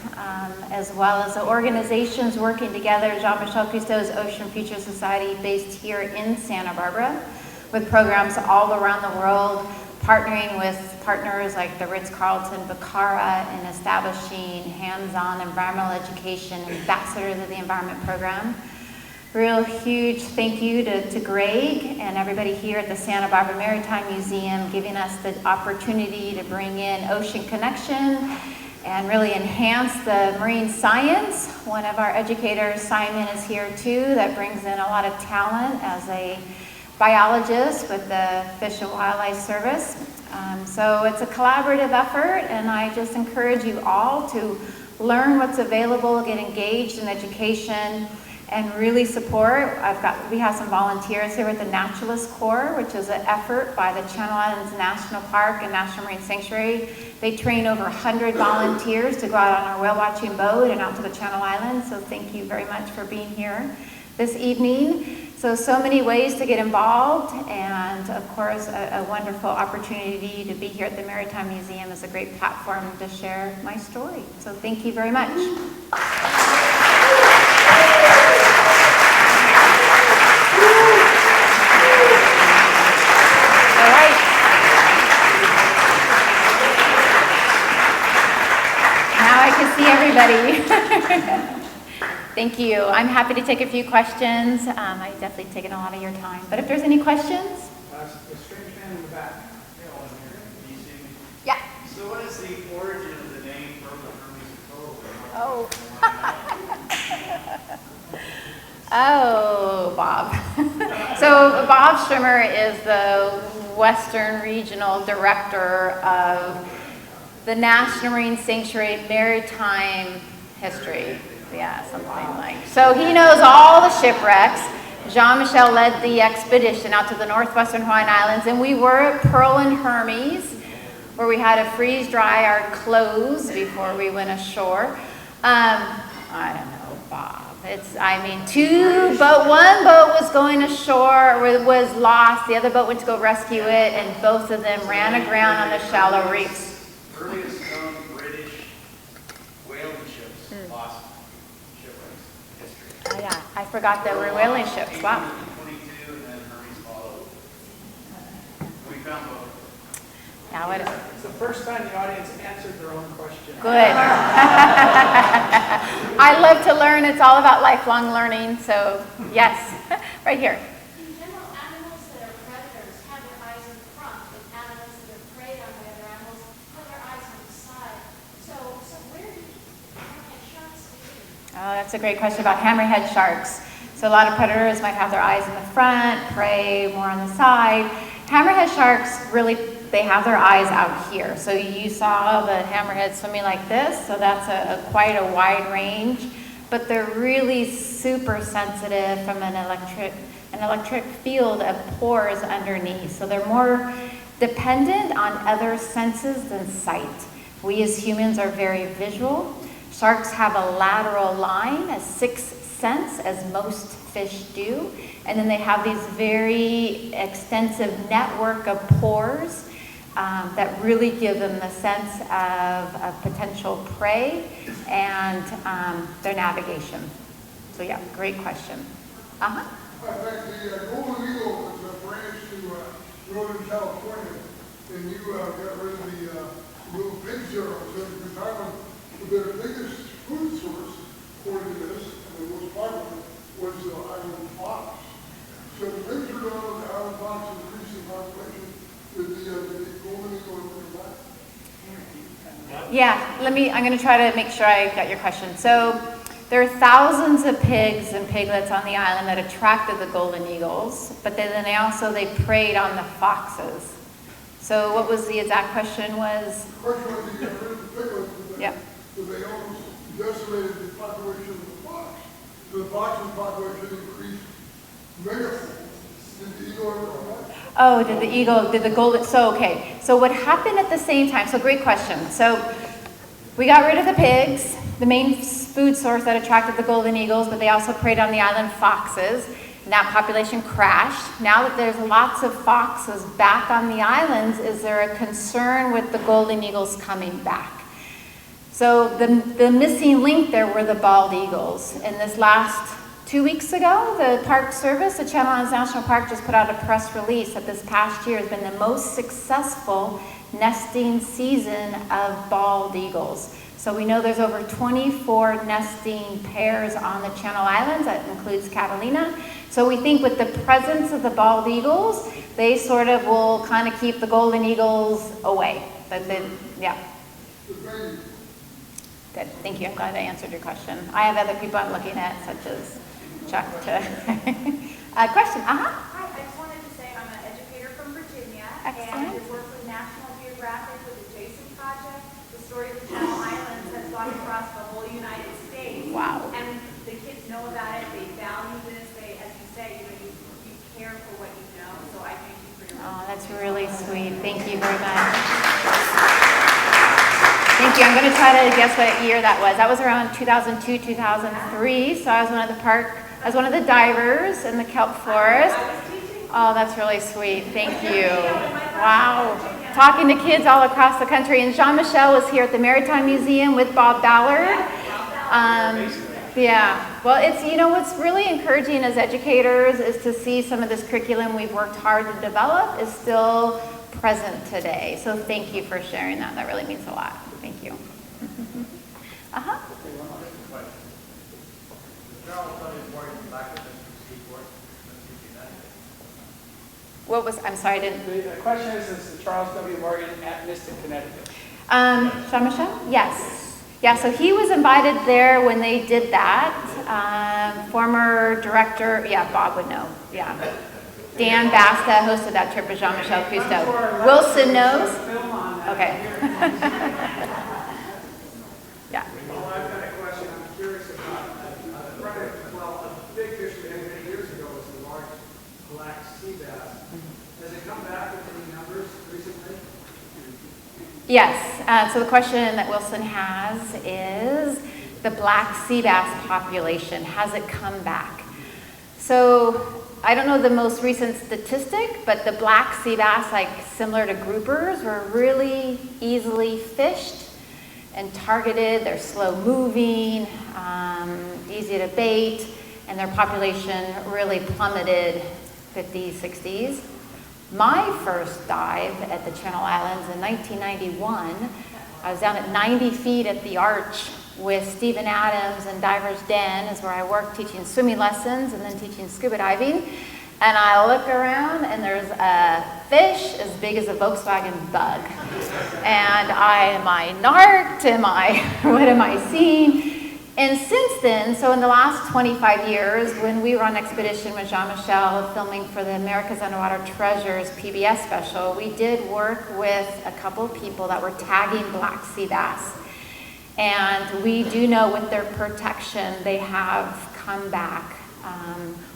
as well as the organizations working together. Jean-Michel Cousteau's Ocean Future Society, based here in Santa Barbara, with programs all around the world, partnering with partners like the Ritz-Carlton Bacara in establishing hands-on environmental education, ambassadors of the environment program. Real huge thank you to Greg and everybody here at the Santa Barbara Maritime Museum, giving us the opportunity to bring in Ocean Connection and really enhance the marine science. One of our educators, Simon, is here too, that brings in a lot of talent as a biologist with the Fish and Wildlife Service. So it's a collaborative effort, and I just encourage you all to learn what's available, get engaged in education, and really support. We have some volunteers here with the Naturalist Corps, which is an effort by the Channel Islands National Park and National Marine Sanctuary. They train over 100 volunteers to go out on our whale watching boat and out to the Channel Islands. So thank you very much for being here this evening. So many ways to get involved, and of course a wonderful opportunity to be here at the Maritime Museum is a great platform to share my story. So thank you very much. All right. Now I can see everybody. Thank you. I'm happy to take a few questions. I've definitely taken a lot of your time. But if there's any questions? The strange man in the back. Yeah. So what is the origin of the name Purple Hermes? Oh. Oh, Bob. So Bob Schwimmer is the Western Regional Director of the National Marine Sanctuary Maritime History. Yeah, something like. So he knows all the shipwrecks. Jean-Michel led the expedition out to the northwestern Hawaiian Islands, and we were at Pearl and Hermes, where we had to freeze dry our clothes before we went ashore. I don't know, Bob. One boat was going ashore, was lost. The other boat went to go rescue it, and both of them ran aground on the shallow reefs. Earliest known British whaling ships lost shipwrecks history. Oh yeah, I forgot there were whaling ships. Wow. 1822, and then Hermes followed. We found both. Yeah, what? It's the first time the audience answered their own question. Good. I love to learn. It's all about lifelong learning. So yes, right here. In general, animals that are predators have their eyes in front, and animals that are preyed on by other animals have their eyes on the side. So where do hammerhead sharks fit in? Oh, that's a great question about hammerhead sharks. So a lot of predators might have their eyes in the front, prey more on the side. Hammerhead sharks really, they have their eyes out here. So you saw the hammerhead swimming like this, so that's quite a wide range. But they're really super sensitive from an electric field of pores underneath. So they're more dependent on other senses than sight. We as humans are very visual. Sharks have a lateral line, a sixth sense, as most fish do. And then they have these very extensive network of pores that really give them the sense of potential prey and their navigation. So yeah, great question. I think the golden eagle was a branch to Northern California, and you got rid of the little pig zeros. So the island, the biggest food source, according to this, and the most popular, was the island fox. So the things are going on with the island fox increasing population with the golden eagle and that. Yeah, I'm going to try to make sure I got your question. So there are thousands of pigs and piglets on the island that attracted the golden eagles, but then they preyed on the foxes. So what was the exact question was? The question was, you got rid of the piglets, but they almost decimated the population of the fox. So the fox's population increased megafold. Did the eagle ever come back? Oh, did the golden, so what happened at the same time, so great question. So we got rid of the pigs. The main food source that attracted the golden eagles, but they also preyed on the island foxes. And that population crashed. Now that there's lots of foxes back on the islands, is there a concern with the golden eagles coming back? So the missing link there were the bald eagles. And this last 2 weeks ago, the Park Service, the Channel Islands National Park, just put out a press release that this past year has been the most successful nesting season of bald eagles. So we know there's over 24 nesting pairs on the Channel Islands. That includes Catalina. So we think with the presence of the bald eagles, they sort of will kind of keep the golden eagles away. But then, yeah. Good, thank you. I'm glad I answered your question. I have other people I'm looking at, such as Chuck. Question, Hi, I just wanted to say I'm an educator from Virginia. Excellent. And I work with National Geographic with the Jason Project. The story of the Channel Islands has gone across the whole United States. Wow. And the kids know about it. They value this. They, as you say, you care for what you know. So I thank you for your work. Oh, that's really sweet. Thank you very much. Thank you. I'm going to try to guess what year that was. That was around 2002, 2003. So I was one of the divers in the kelp forest. Oh, that's really sweet. Thank you. Wow. Talking to kids all across the country. And Jean-Michel was here at the Maritime Museum with Bob Ballard. Yeah. Well, it's, you know, what's really encouraging as educators is to see some of this curriculum we've worked hard to develop is still present today. So thank you for sharing that. That really means a lot. Thank you. Uh-huh. What was, I'm sorry, I didn't. The question is the Charles W. Morgan at Mystic, Connecticut. Jean-Michel? Yes. Yeah, so he was invited there when they did that. Former director, yeah, Bob would know. Yeah. Dan Basta hosted that trip with Jean-Michel Cousteau. Wilson knows? Okay. Yeah. Well, I've got a question I'm curious about. A big fish we had many years ago was the large black sea bass. Has it come back with any numbers recently? Yes. So the question that Wilson has is the black sea bass population. Has it come back? So I don't know the most recent statistic, but the black sea bass, like similar to groupers, were really easily fished and targeted. They're slow moving, easy to bait, and their population really plummeted 50s, 60s. My first dive at the Channel Islands in 1991, I was down at 90 feet at the Arch with Stephen Adams and Diver's Den, is where I worked teaching swimming lessons and then teaching scuba diving. And I look around and there's a fish as big as a Volkswagen Bug. And am I narked? What am I seeing? And since then, so in the last 25 years, when we were on expedition with Jean-Michel filming for the America's Underwater Treasures PBS special, we did work with a couple people that were tagging black sea bass. And we do know with their protection, they have come back.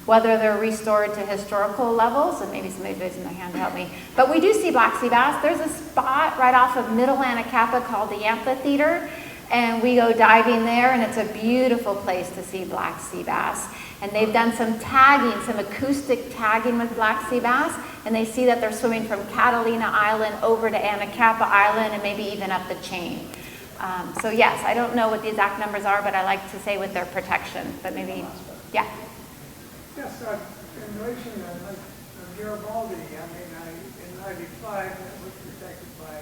Whether they're restored to historical levels, and maybe somebody's raising their hand to help me. But we do see black sea bass. There's a spot right off of Middle Anacapa called the Amphitheater, and we go diving there, and it's a beautiful place to see black sea bass. And they've done some tagging, some acoustic tagging with black sea bass, and they see that they're swimming from Catalina Island over to Anacapa Island and maybe even up the chain. So yes, I don't know what the exact numbers are, but I like to say with their protection, but maybe, yeah. Yes, in relation to Garibaldi, I mean, in 95, that was protected by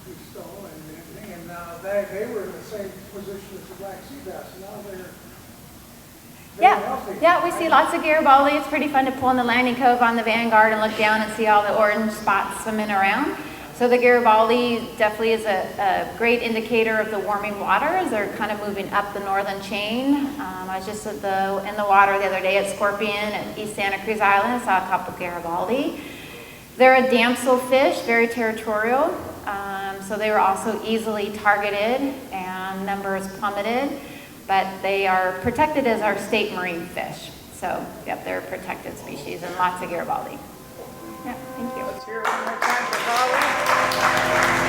Cousteau and everything, and now they were in the same position as the black sea bass. Now they're healthy. Yeah, we see lots of Garibaldi. It's pretty fun to pull in the landing cove on the Vanguard and look down and see all the orange spots swimming around. So the Garibaldi definitely is a great indicator of the warming waters. They're kind of moving up the northern chain. I was just in the water the other day at Scorpion at East Santa Cruz Island. I saw a couple Garibaldi. They're a damsel fish, very territorial. So they were also easily targeted and numbers plummeted. But they are protected as our state marine fish. So, yep, they're a protected species and lots of Garibaldi. Yeah, thank you. Let's hear it one more time for Holly.